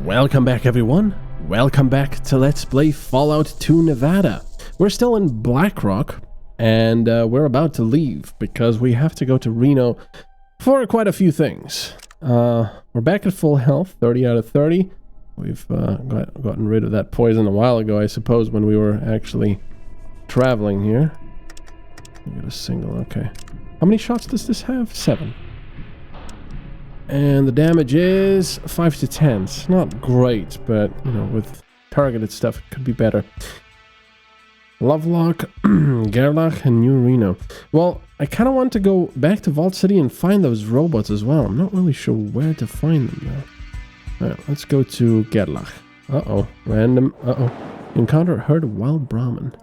Welcome back, everyone. Welcome back to Let's Play Fallout 2 Nevada. We're still in Blackrock, and we're about to leave because we have to go to Reno for quite a few things. We're back at full health, 30 out of 30. We've gotten rid of that poison a while ago, I suppose, when we were actually traveling here. We got a single, okay. How many shots does this have? 7. And the damage is 5 to 10. It's not great, but, you know, with targeted stuff, it could be better. Lovelock, Gerlach, and New Reno. Well, I kind of want to go back to Vault City and find those robots as well. I'm not really sure where to find them, though. Alright, let's go to Gerlach. Uh-oh. Random. Uh-oh. Encounter herd of wild Brahmin.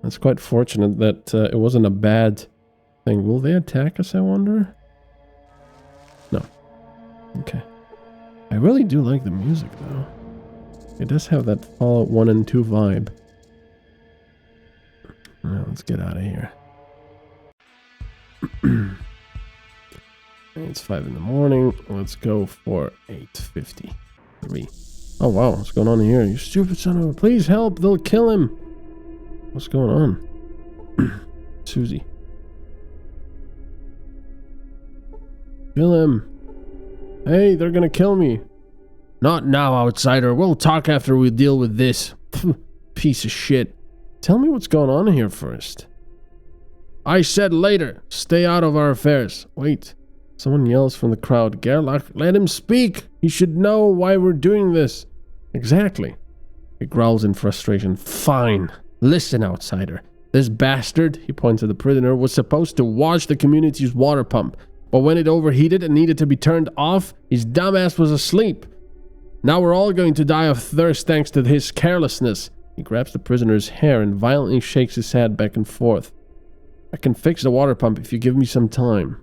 That's quite fortunate that it wasn't a bad thing. Will they attack us, I wonder? No. Okay. I really do like the music, though. It does have that Fallout 1 and 2 vibe. Alright, let's get out of here. It's 5 in the morning. Let's go for 8:53. Oh, wow. What's going on here? You stupid son of a... Please help! They'll kill him! What's going on? Susie. Kill him. Hey, they're gonna kill me. Not now, outsider. We'll talk after we deal with this. Piece of shit. Tell me what's going on here first. I said later. Stay out of our affairs. Wait. Someone yells from the crowd. Gerlach, let him speak. He should know why we're doing this. Exactly. He growls in frustration. Fine. Listen, outsider. This bastard, he points at the prisoner, was supposed to wash the community's water pump. But when it overheated and needed to be turned off, his dumbass was asleep. Now we're all going to die of thirst thanks to his carelessness. He grabs the prisoner's hair and violently shakes his head back and forth. I can fix the water pump if you give me some time.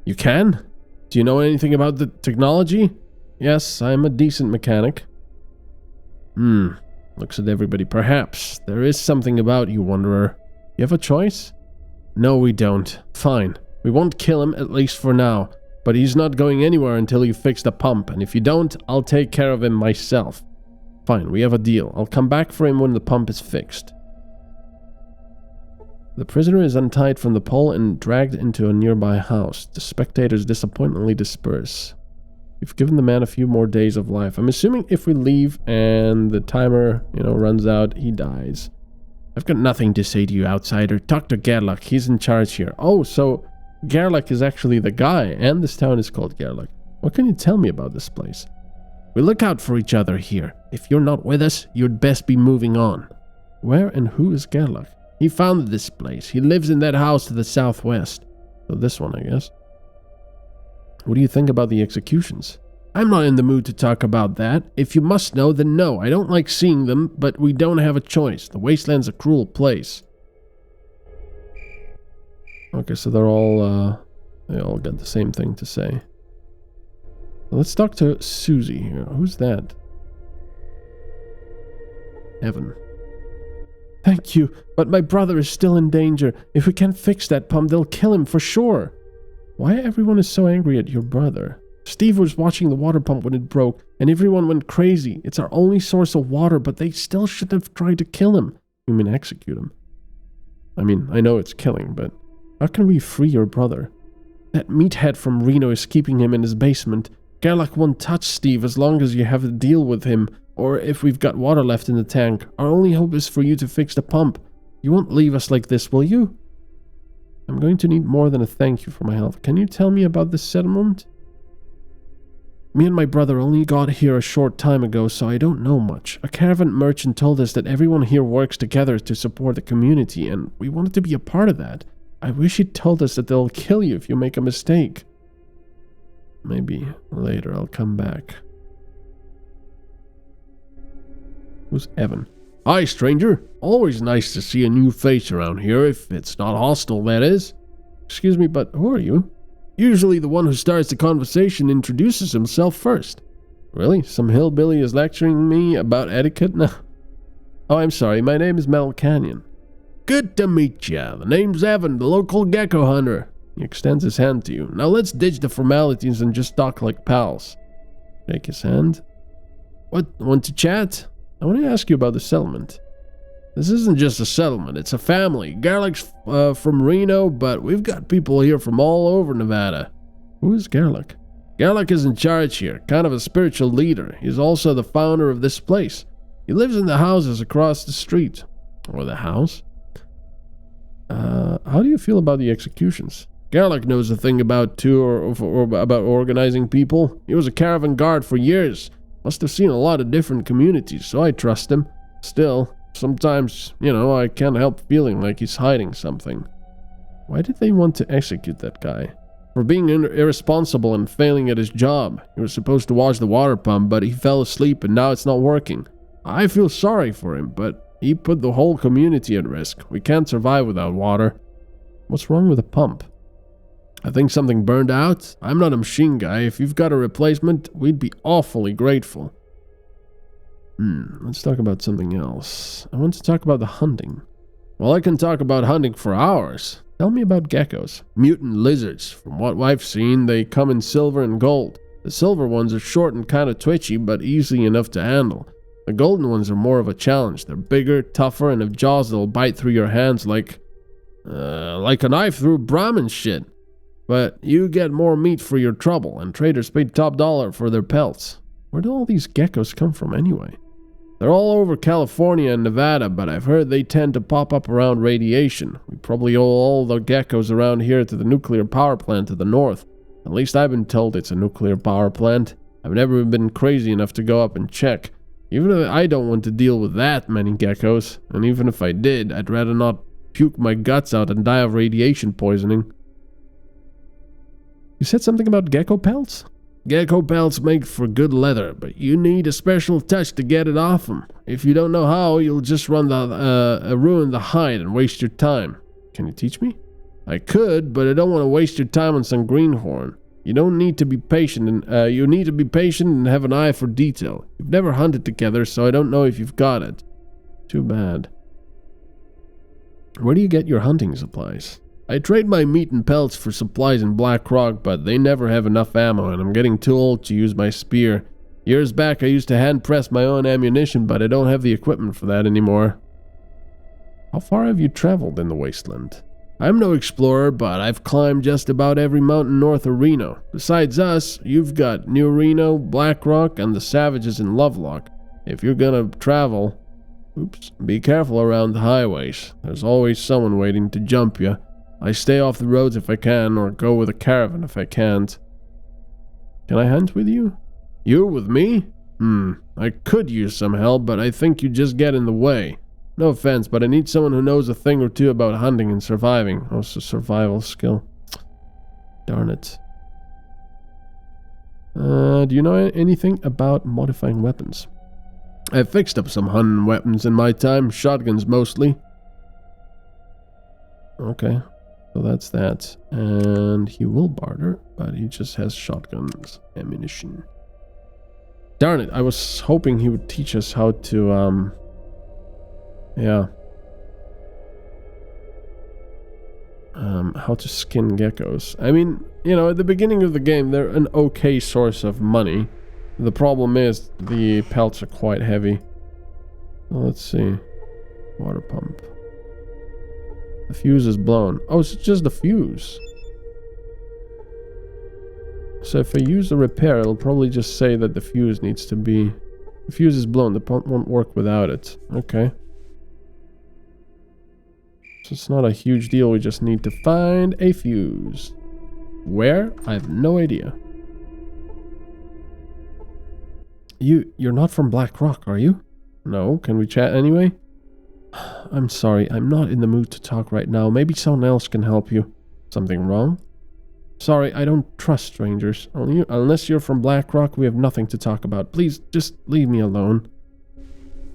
You can? Do you know anything about the technology? Yes, I'm a decent mechanic. Looks at everybody. Perhaps. There is something about you, Wanderer. You have a choice? No, we don't. Fine. We won't kill him, at least for now. But he's not going anywhere until you fix the pump, and if you don't, I'll take care of him myself. Fine, we have a deal. I'll come back for him when the pump is fixed. The prisoner is untied from the pole and dragged into a nearby house. The spectators disappointedly disperse. We've given the man a few more days of life. I'm assuming if we leave and the timer, runs out, he dies. I've got nothing to say to you, outsider. Talk to Gerlach. He's in charge here. Oh, so Gerlach is actually the guy, and this town is called Gerlach. What can you tell me about this place? We look out for each other here. If you're not with us, you'd best be moving on. Where and who is Gerlach? He founded this place. He lives in that house to the southwest. So this one, I guess. What do you think about the executions? I'm not in the mood to talk about that. If you must know, then no. I don't like seeing them, but we don't have a choice. The wasteland's a cruel place. Okay, so they all got the same thing to say. Let's talk to Susie here. Who's that? Evan. Thank you, but my brother is still in danger. If we can't fix that pump, they'll kill him for sure. Why everyone is so angry at your brother? Steve was watching the water pump when it broke, and everyone went crazy. It's our only source of water, but they still should have tried to kill him. You mean execute him? I mean, I know it's killing, but how can we free your brother? That meathead from Reno is keeping him in his basement. Gerlach won't touch Steve as long as you have to deal with him, or if we've got water left in the tank. Our only hope is for you to fix the pump. You won't leave us like this, will you? I'm going to need more than a thank you for my help. Can you tell me about this settlement? Me and my brother only got here a short time ago, so I don't know much. A caravan merchant told us that everyone here works together to support the community, and we wanted to be a part of that. I wish he'd told us that they'll kill you if you make a mistake. Maybe later I'll come back. Who's Evan? Hi, stranger. Always nice to see a new face around here, if it's not hostile, that is. Excuse me, but who are you? Usually the one who starts the conversation introduces himself first. Really? Some hillbilly is lecturing me about etiquette now? Oh, I'm sorry. My name is MetalCanyon. Good to meet ya. The name's Evan, the local gecko hunter. He extends his hand to you. Now let's ditch the formalities and just talk like pals. Shake his hand. What, want to chat? I want to ask you about the settlement. This isn't just a settlement, it's a family. Gerlach's from Reno, but we've got people here from all over Nevada. Who is Gerlach? Gerlach is in charge here, kind of a spiritual leader. He's also the founder of this place. He lives in the houses across the street. Or the house? How do you feel about the executions? Gerlach knows a thing about too, or about organizing people. He was a caravan guard for years. Must have seen a lot of different communities, so I trust him. Still, sometimes, I can't help feeling like he's hiding something. Why did they want to execute that guy? For being irresponsible and failing at his job. He was supposed to wash the water pump, but he fell asleep and now it's not working. I feel sorry for him, but he put the whole community at risk. We can't survive without water. What's wrong with the pump? I think something burned out. I'm not a machine guy. If you've got a replacement, we'd be awfully grateful. Let's talk about something else. I want to talk about the hunting. Well, I can talk about hunting for hours. Tell me about geckos. Mutant lizards. From what I've seen, they come in silver and gold. The silver ones are short and kind of twitchy, but easy enough to handle. The golden ones are more of a challenge. They're bigger, tougher, and have jaws that'll bite through your hands like a knife through Brahmin shit. But you get more meat for your trouble, and traders pay top dollar for their pelts. Where do all these geckos come from anyway? They're all over California and Nevada, but I've heard they tend to pop up around radiation. We probably owe all the geckos around here to the nuclear power plant to the north. At least I've been told it's a nuclear power plant. I've never been crazy enough to go up and check. Even if I don't want to deal with that many geckos, and even if I did, I'd rather not puke my guts out and die of radiation poisoning. You said something about gecko pelts? Gecko pelts make for good leather, but you need a special touch to get it off them. If you don't know how, you'll just ruin the hide and waste your time. Can you teach me? I could, but I don't want to waste your time on some greenhorn. You need to be patient and have an eye for detail. You've never hunted together, so I don't know if you've got it. Too bad. Where do you get your hunting supplies? I trade my meat and pelts for supplies in Blackrock, but they never have enough ammo, and I'm getting too old to use my spear. Years back I used to hand press my own ammunition, but I don't have the equipment for that anymore. How far have you traveled in the wasteland? I'm no explorer, but I've climbed just about every mountain north of Reno. Besides us, you've got New Reno, Blackrock, and the Savages in Lovelock. If you're gonna travel, be careful around the highways. There's always someone waiting to jump you. I stay off the roads if I can, or go with a caravan if I can't. Can I hunt with you? You with me? I could use some help, but I think you just get in the way. No offense, but I need someone who knows a thing or two about hunting and surviving. Oh, it's a survival skill. Darn it. Do you know anything about modifying weapons? I've fixed up some hunting weapons in my time, shotguns mostly. Okay. So that's that. And he will barter, but he just has shotguns, ammunition. Darn it, I was hoping he would teach us how to, how to skin geckos. I mean, at the beginning of the game, they're an okay source of money. The problem is the pelts are quite heavy. Well, let's see. Water pump. The fuse is blown. Oh, it's just the fuse. So if I use the repair, it'll probably just say that the fuse needs to be... The fuse is blown. The pump won't work without it. Okay. So it's not a huge deal. We just need to find a fuse. Where? I have no idea. You're not from Blackrock, are you? No. Can we chat anyway? I'm sorry, I'm not in the mood to talk right now. Maybe someone else can help you. Something wrong? Sorry, I don't trust strangers. Unless you're from Blackrock, we have nothing to talk about. Please, just leave me alone.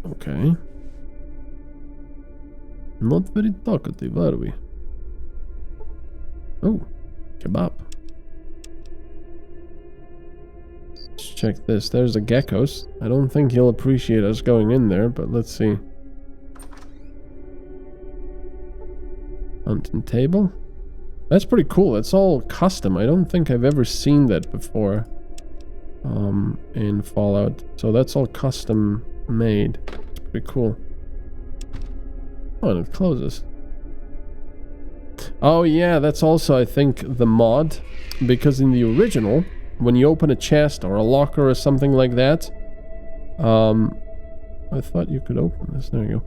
Okay. Not very talkative, are we? Oh, kebab. Let's check this. There's the geckos. I don't think he'll appreciate us going in there, but let's see. Hunting table. That's pretty cool. It's all custom. I don't think I've ever seen that before in Fallout. So that's all custom made. It's pretty cool. Oh, and it closes. Oh yeah, that's also, I think, the mod. Because in the original, when you open a chest or a locker or something like that, I thought you could open this. There you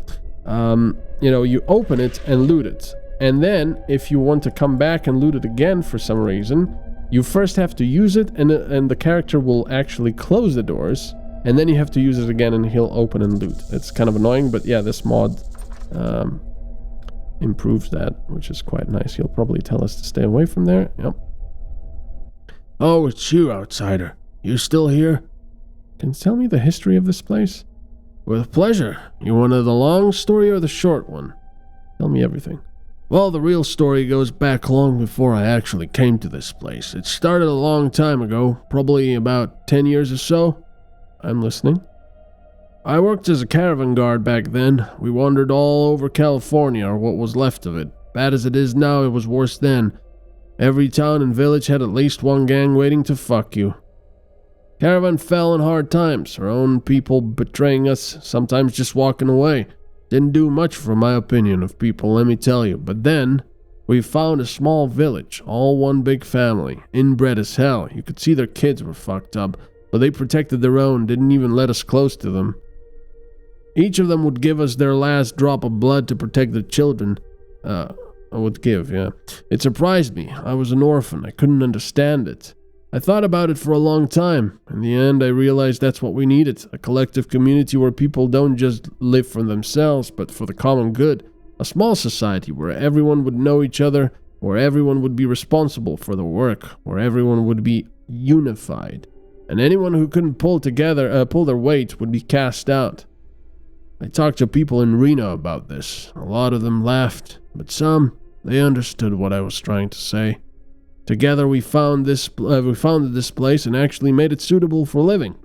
go. You know, you open it and loot it. And then, if you want to come back and loot it again for some reason, you first have to use it, and the character will actually close the doors, and then you have to use it again, and he'll open and loot. It's kind of annoying, but yeah, this mod improves that, which is quite nice. He'll probably tell us to stay away from there. Yep. Oh, it's you, outsider. You still here? Can you tell me the history of this place? With pleasure. You want the long story or the short one? Tell me everything. Well, the real story goes back long before I actually came to this place. It started a long time ago, probably about 10 years or so. I'm listening. I worked as a caravan guard back then. We wandered all over California, or what was left of it. Bad as it is now, it was worse then. Every town and village had at least one gang waiting to fuck you. Caravan fell in hard times, our own people betraying us, sometimes just walking away. Didn't do much for my opinion of people, let me tell you. But then, we found a small village, all one big family, inbred as hell. You could see their kids were fucked up, but they protected their own, didn't even let us close to them. Each of them would give us their last drop of blood to protect their children. Would give, yeah. It surprised me. I was an orphan. I couldn't understand it. I thought about it for a long time. In the end, I realized that's what we needed. A collective community where people don't just live for themselves, but for the common good. A small society where everyone would know each other, where everyone would be responsible for the work, where everyone would be unified. And anyone who couldn't pull their weight would be cast out. I talked to people in Reno about this. A lot of them laughed, but some, they understood what I was trying to say. Together we founded this place and actually made it suitable for living.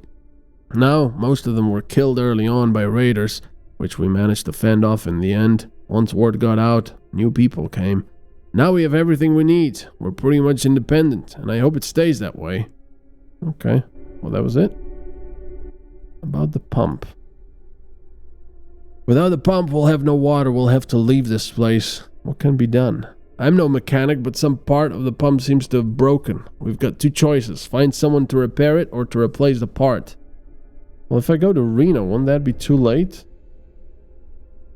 Now, most of them were killed early on by raiders, which we managed to fend off in the end. Once word got out, new people came. Now we have everything we need. We're pretty much independent, and I hope it stays that way. Okay, well that was it. About the pump. Without the pump, we'll have no water. We'll have to leave this place. What can be done? I'm no mechanic, but some part of the pump seems to have broken. We've got two choices. Find someone to repair it or to replace the part. Well, if I go to Reno, won't that be too late?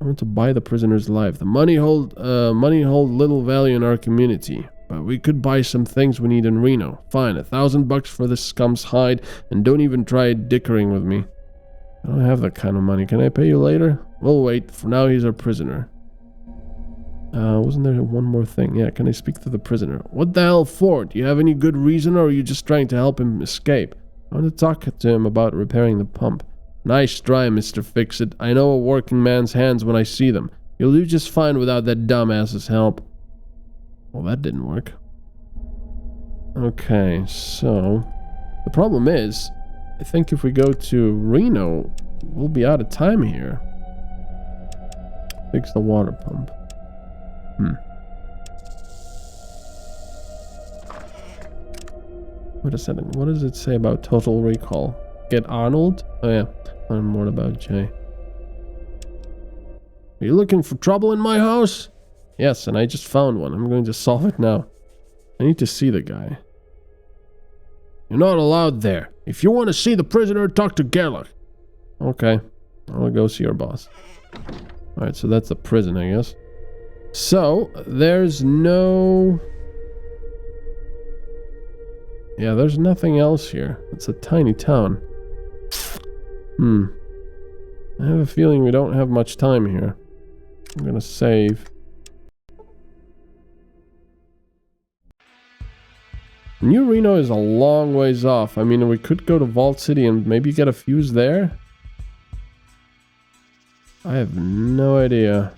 I want to buy the prisoner's life. The money hold little value in our community, but we could buy some things we need in Reno. Fine, $1,000 for this scum's hide, and don't even try dickering with me. I don't have that kind of money. Can I pay you later? We'll wait. For now, he's our prisoner. Wasn't there one more thing? Yeah, can I speak to the prisoner? What the hell for? Do you have any good reason, or are you just trying to help him escape? I want to talk to him about repairing the pump. Nice try, Mr. Fix-It. I know a working man's hands when I see them. You'll do just fine without that dumbass's help. Well, that didn't work. Okay, so the problem is, I think if we go to Reno, we'll be out of time here. Fix the water pump. Wait a second. What does it say about total recall? Get Arnold? Oh yeah. Learn more about Jay. Are you looking for trouble in my house? Yes, and I just found one. I'm going to solve it now. I need to see the guy. You're not allowed there. If you want to see the prisoner, talk to Gerlach. Okay. I'll go see your boss. Alright, so that's the prison, I guess. So, there's no... Yeah, there's nothing else here. It's a tiny town. I have a feeling we don't have much time here. I'm gonna save. New Reno is a long ways off. I mean, we could go to Vault City and maybe get a fuse there. I have no idea.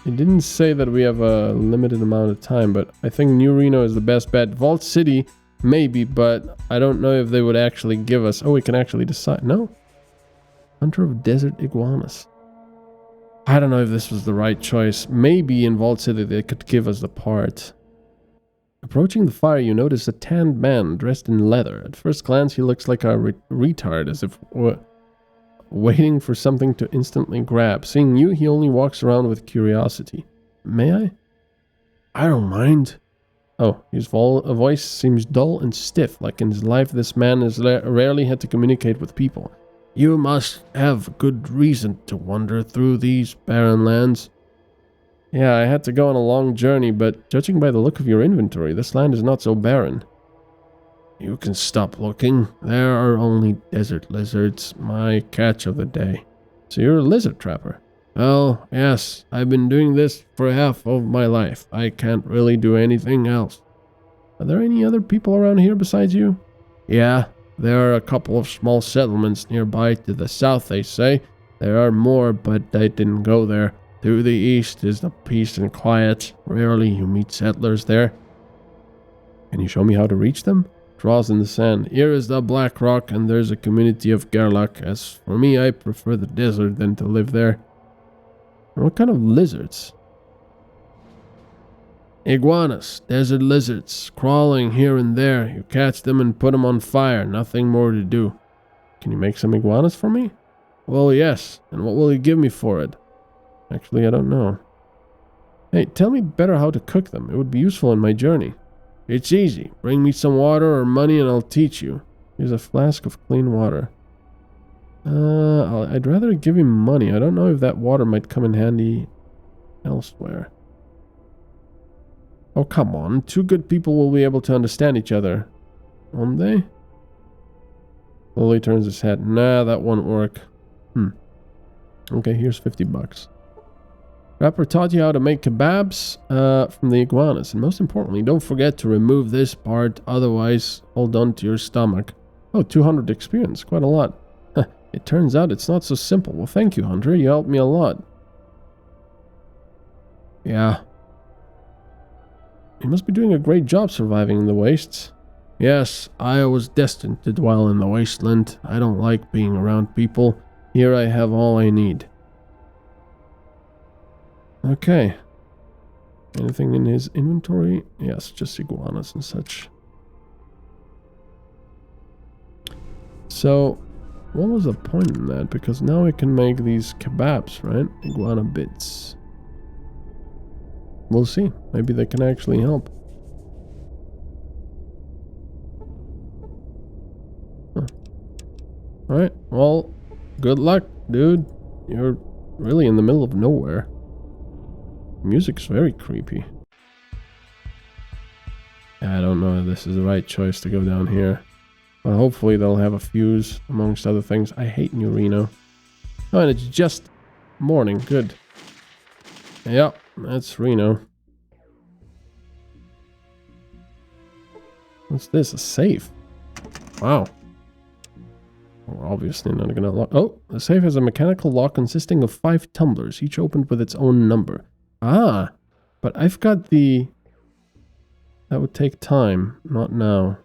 It didn't say that we have a limited amount of time, but I think New Reno is the best bet. Vault City, maybe, but I don't know if they would actually give us... Oh, we can actually decide. No? Hunter of desert iguanas. I don't know if this was the right choice. Maybe in Vault City they could give us the part. Approaching the fire, you notice a tanned man dressed in leather. At first glance, he looks like a retard, as if waiting for something to instantly grab. Seeing you, he only walks around with curiosity. May I? I don't mind. Oh, his voice seems dull and stiff, like in his life this man has rarely had to communicate with people. You must have good reason to wander through these barren lands. Yeah, I had to go on a long journey, but judging by the look of your inventory, this land is not so barren. You can stop looking. There are only desert lizards, my catch of the day. So you're a lizard trapper? Well, yes, I've been doing this for half of my life. I can't really do anything else. Are there any other people around here besides you? Yeah, there are a couple of small settlements nearby to the south, they say. There are more, but I didn't go there. To the east is the peace and quiet. Rarely you meet settlers there. Can you show me how to reach them? Draws in the sand. Here is the Blackrock, and there's a community of Gerlach. As for me, I prefer the desert than to live there. What kind of lizards? Iguanas, desert lizards, crawling here and there. You catch them and put them on fire. Nothing more to do. Can you make some iguanas for me? Well, yes. And what will you give me for it? Actually, I don't know. Hey, tell me better how to cook them. It would be useful in my journey. It's easy. Bring me some water or money and I'll teach you. Here's a flask of clean water. I'd rather give him money. I don't know if that water might come in handy elsewhere. Oh, come on. Two good people will be able to understand each other. Won't they? Slowly turns his head. Nah, that won't work. Okay, here's $50. Rapper taught you how to make kebabs from the iguanas. And most importantly, don't forget to remove this part. Otherwise, hold on to your stomach. Oh, 200 experience. Quite a lot. It turns out it's not so simple. Well, thank you, Hunter. You helped me a lot. Yeah. You must be doing a great job surviving in the wastes. Yes, I was destined to dwell in the wasteland. I don't like being around people. Here I have all I need. Okay. Anything in his inventory? Yes, just iguanas and such. So, what was the point in that? Because now I can make these kebabs, right? Iguana bits. We'll see. Maybe they can actually help. Huh. Alright, well, good luck, dude. You're really in the middle of nowhere. Music's very creepy. I don't know if this is the right choice to go down here. But hopefully they'll have a fuse, amongst other things. I hate New Reno. Oh, and it's just morning. Good. Yep, that's Reno. What's this? A safe? Wow. We're obviously not gonna lock. Oh, the safe has a mechanical lock consisting of 5 tumblers, each opened with its own number. Ah, but I've got the... That would take time, not now.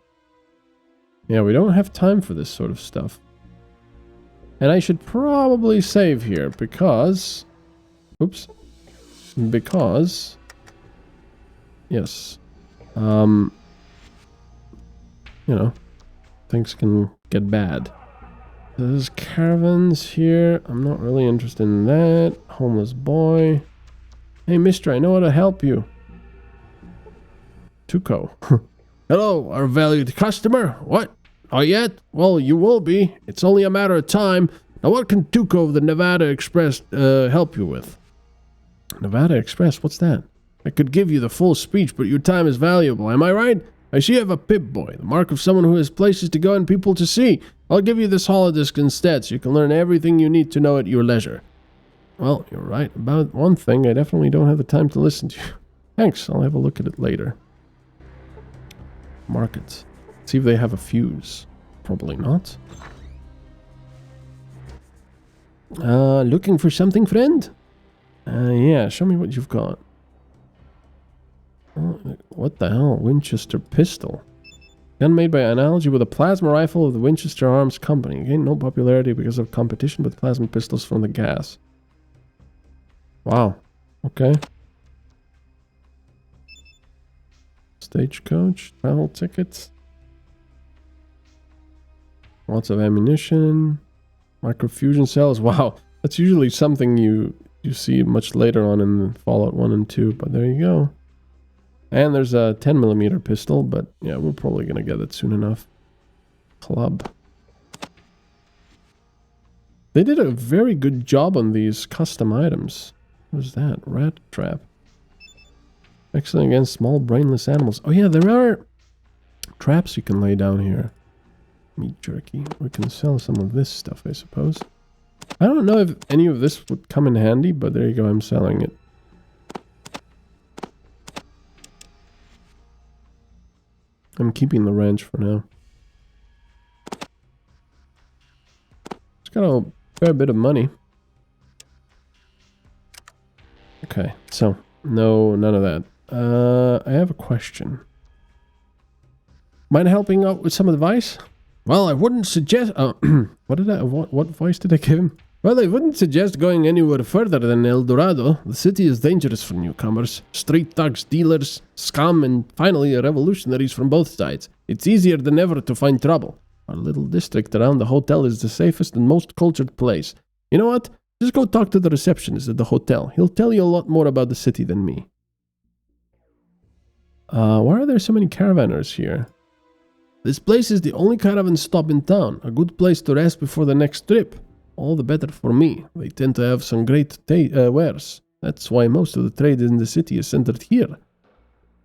Yeah, we don't have time for this sort of stuff. And I should probably save here because... Oops. Because... Yes. You know, things can get bad. There's caravans here. I'm not really interested in that. Homeless boy. Hey, mister, I know how to help you. Tuco. Hello, our valued customer. What? Not yet? Well, you will be. It's only a matter of time. Now, what can Tuco of the Nevada Express help you with? Nevada Express? What's that? I could give you the full speech, but your time is valuable. Am I right? I see you have a Pip-Boy, the mark of someone who has places to go and people to see. I'll give you this holodisc instead, so you can learn everything you need to know at your leisure. Well, you're right about one thing. I definitely don't have the time to listen to you. Thanks, I'll have a look at it later. Market. See if they have a fuse. Probably not. Looking for something, friend? Yeah, show me what you've got. Oh, what the hell? Winchester pistol. Gun made by analogy with a plasma rifle of the Winchester Arms Company. Gained no popularity because of competition with plasma pistols from the gas. Wow. Okay. Stagecoach. Travel tickets. Lots of ammunition. Microfusion cells. Wow. That's usually something you see much later on in Fallout 1 and 2. But there you go. And there's a 10mm pistol, but yeah, we're probably going to get it soon enough. Club. They did a very good job on these custom items. What is that? Rat trap. Excellent against small brainless animals. Oh yeah, there are traps you can lay down here. Meat jerky. We can sell some of this stuff, I suppose. I don't know if any of this would come in handy, but there you go, I'm selling it. I'm keeping the ranch for now. It's got a fair bit of money. Okay, so no, none of that. I have a question. Mind helping out with some advice? Well, I wouldn't suggest. What voice did I give him? Well, I wouldn't suggest going anywhere further than El Dorado. The city is dangerous for newcomers. Street thugs, dealers, scum, and finally revolutionaries from both sides. It's easier than ever to find trouble. Our little district around the hotel is the safest and most cultured place. You know what? Just go talk to the receptionist at the hotel. He'll tell you a lot more about the city than me. Why are there so many caravanners here? This place is the only caravan stop in town. A good place to rest before the next trip. All the better for me. They tend to have some great wares. That's why most of the trade in the city is centered here.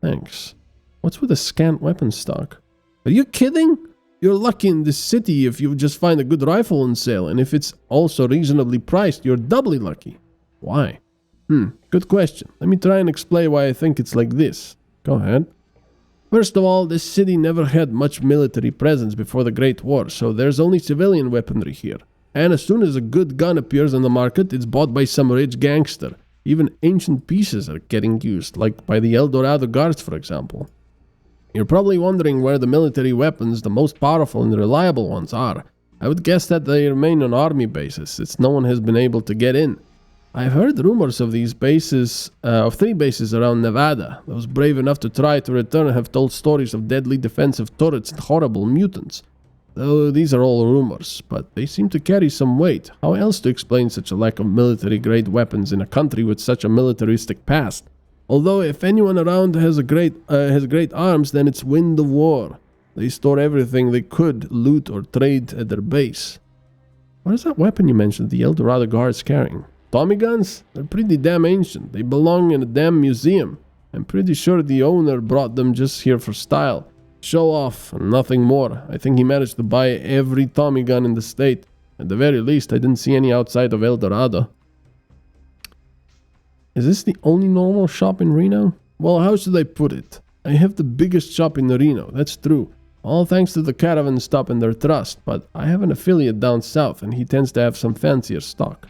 Thanks. What's with the scant weapon stock? Are you kidding? You're lucky in this city if you just find a good rifle on sale, and if it's also reasonably priced, you're doubly lucky. Why? Good question. Let me try and explain why I think it's like this. Go ahead. First of all, this city never had much military presence before the Great War, so there's only civilian weaponry here. And as soon as a good gun appears on the market, it's bought by some rich gangster. Even ancient pieces are getting used, like by the El Dorado Guards, for example. You're probably wondering where the military weapons, the most powerful and reliable ones, are. I would guess that they remain on army bases, since no one has been able to get in. I've heard rumors of these bases, of 3 bases around Nevada. Those brave enough to try to return have told stories of deadly defensive turrets and horrible mutants. Though these are all rumors, but they seem to carry some weight. How else to explain such a lack of military-grade weapons in a country with such a militaristic past? Although if anyone around has great arms, then it's Wind of War. They store everything they could loot or trade at their base. What is that weapon you mentioned the El Dorado Guards carrying? Tommy guns? They're pretty damn ancient. They belong in a damn museum. I'm pretty sure the owner brought them just here for style. Show off, and nothing more. I think he managed to buy every Tommy gun in the state. At the very least, I didn't see any outside of El Dorado. Is this the only normal shop in Reno? Well, how should I put it? I have the biggest shop in Reno, that's true. All thanks to the caravan stop and their trust, but I have an affiliate down south, and he tends to have some fancier stock.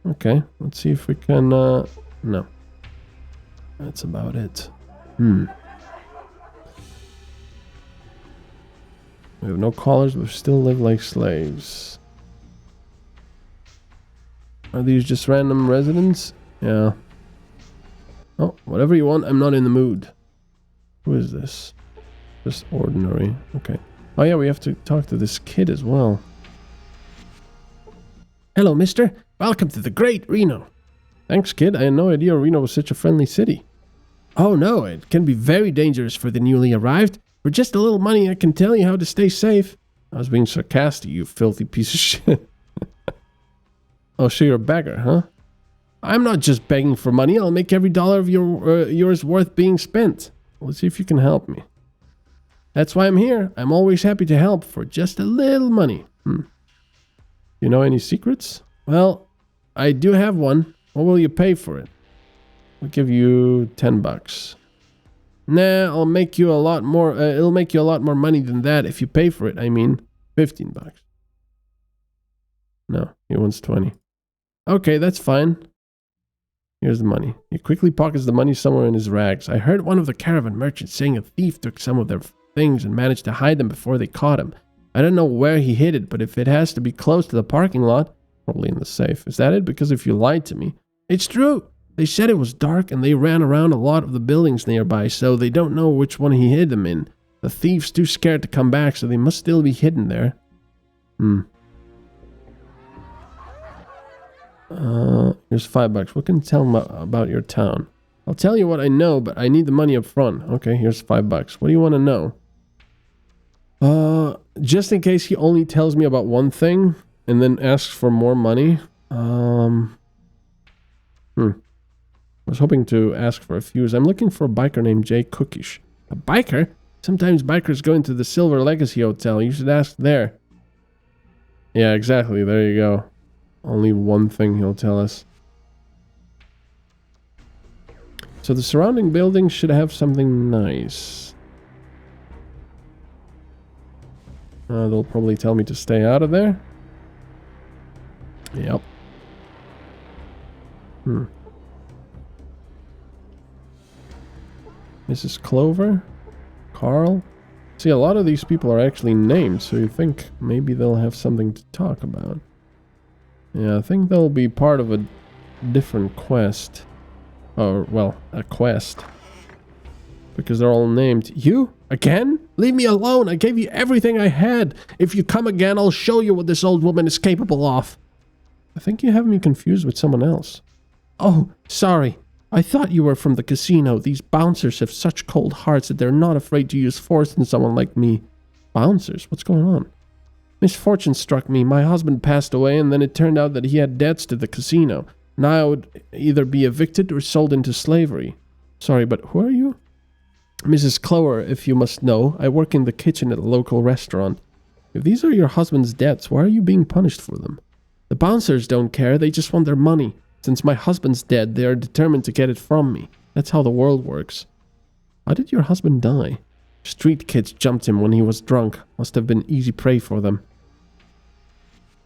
Okay, let's see if we can, no. That's about it. We have no collars, but we still live like slaves. Are these just random residents? Yeah. Oh, whatever you want, I'm not in the mood. Who is this? Just ordinary. Okay. Oh yeah, we have to talk to this kid as well. Hello, mister. Welcome to the great Reno. Thanks, kid. I had no idea Reno was such a friendly city. Oh no, it can be very dangerous for the newly arrived. For just a little money, I can tell you how to stay safe. I was being sarcastic, you filthy piece of shit. Oh, so you're a beggar, huh? I'm not just begging for money. I'll make every dollar of yours worth being spent. Let's see if you can help me. That's why I'm here. I'm always happy to help for just a little money. You know any secrets? Well, I do have one. What will you pay for it? I'll give you $10. Nah, I'll make you a lot more. It'll make you a lot more money than that if you pay for it. I mean, $15. No, he wants 20. Okay, that's fine. Here's the money. He quickly pockets the money somewhere in his rags. I heard one of the caravan merchants saying a thief took some of their things and managed to hide them before they caught him. I don't know where he hid it, but if it has to be close to the parking lot, probably in the safe. Is that it? Because if you lied to me. It's true. They said it was dark and they ran around a lot of the buildings nearby, so they don't know which one he hid them in. The thief's too scared to come back, so they must still be hidden there. Here's $5. What can you tell them about your town? I'll tell you what I know, but I need the money up front. Okay, here's $5. What do you want to know? Just in case he only tells me about one thing and then asks for more money. I was hoping to ask for a fuse. I'm looking for a biker named Jay Cookish. A biker? Sometimes bikers go into the Silver Legacy Hotel. You should ask there. Yeah, exactly. There you go. Only one thing he'll tell us. So the surrounding buildings should have something nice. They'll probably tell me to stay out of there. Yep. Mrs. Clover? Carl? See, a lot of these people are actually named, so you think maybe they'll have something to talk about. Yeah, I think they'll be part of a different quest. Or, well, a quest. Because they're all named. You? Again? Leave me alone! I gave you everything I had! If you come again, I'll show you what this old woman is capable of! I think you have me confused with someone else. Oh, sorry. I thought you were from the casino. These bouncers have such cold hearts that they're not afraid to use force on someone like me. Bouncers? What's going on? Misfortune struck me. My husband passed away, and then it turned out that he had debts to the casino. Now I would either be evicted or sold into slavery. Sorry, but who are you? Mrs. Clover, if you must know. I work in the kitchen at a local restaurant. If these are your husband's debts, why are you being punished for them? The bouncers don't care. They just want their money. Since my husband's dead, they are determined to get it from me. That's how the world works. How did your husband die? Street kids jumped him when he was drunk. Must have been easy prey for them.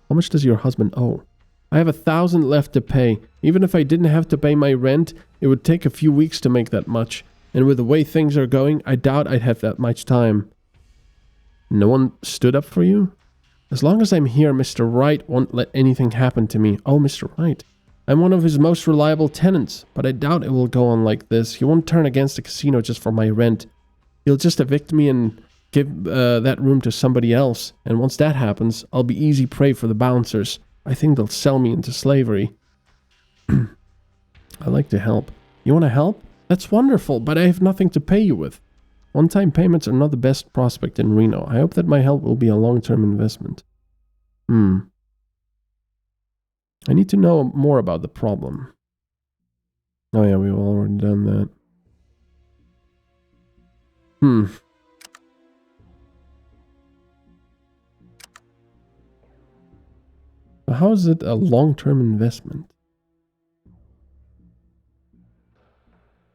How much does your husband owe? I have 1,000 left to pay. Even if I didn't have to pay my rent, it would take a few weeks to make that much. And with the way things are going, I doubt I'd have that much time. No one stood up for you? As long as I'm here, Mr. Wright won't let anything happen to me. Oh, Mr. Wright. I'm one of his most reliable tenants, but I doubt it will go on like this. He won't turn against the casino just for my rent. He'll just evict me and give that room to somebody else. And once that happens, I'll be easy prey for the bouncers. I think they'll sell me into slavery. I'd like to help. You want to help? That's wonderful, but I have nothing to pay you with. One-time payments are not the best prospect in Reno. I hope that my help will be a long-term investment. I need to know more about the problem. Oh yeah, we've already done that. How is it a long-term investment?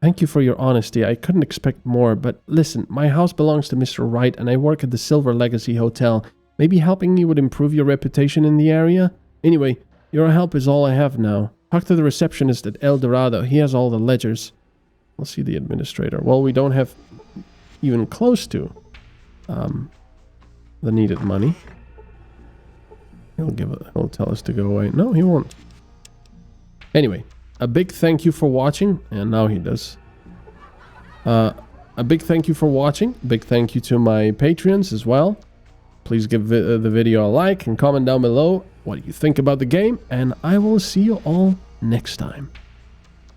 Thank you for your honesty. I couldn't expect more, but listen, my house belongs to Mr. Wright and I work at the Silver Legacy Hotel. Maybe helping me would improve your reputation in the area? Anyway, your help is all I have now. Talk to the receptionist at El Dorado. He has all the ledgers. I'll see the administrator. Well, we don't have even close to the needed money. He'll tell us to go away. No, he won't. Anyway, a big thank you for watching. And now he does. A big thank you for watching. Big thank you to my Patreons as well. Please give the video a like and comment down below what you think about the game. And I will see you all next time.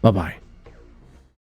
Bye-bye.